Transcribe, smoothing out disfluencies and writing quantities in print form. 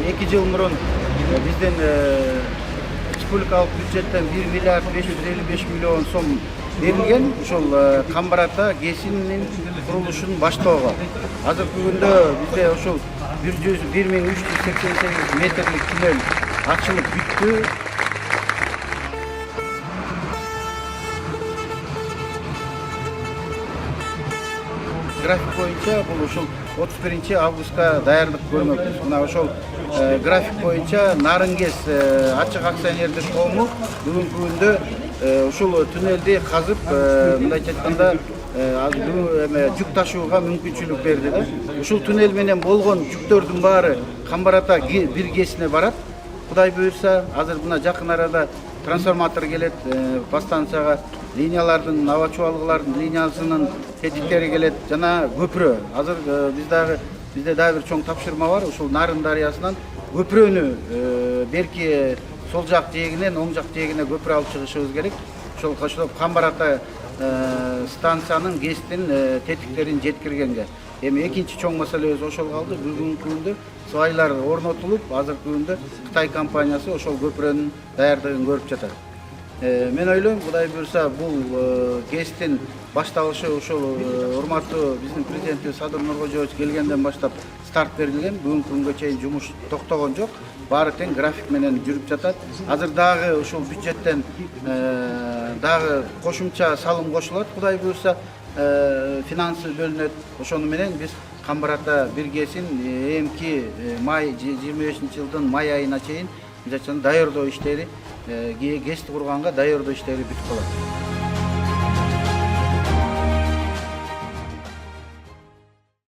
2 жыл мурун бизден республикалык бюджеттен 1 миллиард 555 миллион сом берилген ушул Камбар Ата ГЭСинин курулушун баштоого. Азыркы күндө бизде ушул 1388 метрлик туннель ачылып бүттү. График боюнча бул ушул 31 августка даярдык көрмөкпүз. Мына ошол график боюнча Нарын ГЭС ачык акционердик коому бүгүнкү күндө ушул туннелди казып, мындайча айтканда, жүк ташууга мүмкүнчүлүк берди да. Ушул туннель менен болгон жүктөрдүн баары Камбар Ата 1 ГЭСине барат. Кудай буйрса, азыр мына жакын арада трансформатор келет, подстанцияга линиялардын, аба чубалгылардын линиясынын тетиктери келет, жана көпүрө. Азыр бизде дагы бир чоң тапшырма бар. Ушул Нарын дарыясынан көпүрөнү берки сол жак жээгинен оң жак жээгине көпүрө алып чыгышыбыз керек. Ошол Камбар Ата станциянын ГЭСтин тетиктерин жеткиргенге. Эми экинчи чоң маселебиз ошол калды. Бүгүнкү күндө свайлар орнотулуп, азыркы күндө Кытай компаниясы ошол көпүрөнүн даярдыгын көрүп жатат. Мен ойлойм, Кудай буйрса, бул ГЭСтин башталышы ошол урматтуу биздин президентибиз Садыр Нуркожоевич келгенден баштап старт берилген. Бүгүнкү күнгө чейин жумуш токтогон жок. Баары тең график менен жүрүп жатат. Азыр дагы ушул бюджеттен дагы кошумча салым кошулат. Кудай буйрса, финансы бөлүнөт. Ошону менен биз Камбар Ата 1 ГЭСин эмки май 25-жылдын май айына чейин даярдоо иштери, ГЭСти курганга даярдоо иштери бүтүп калат.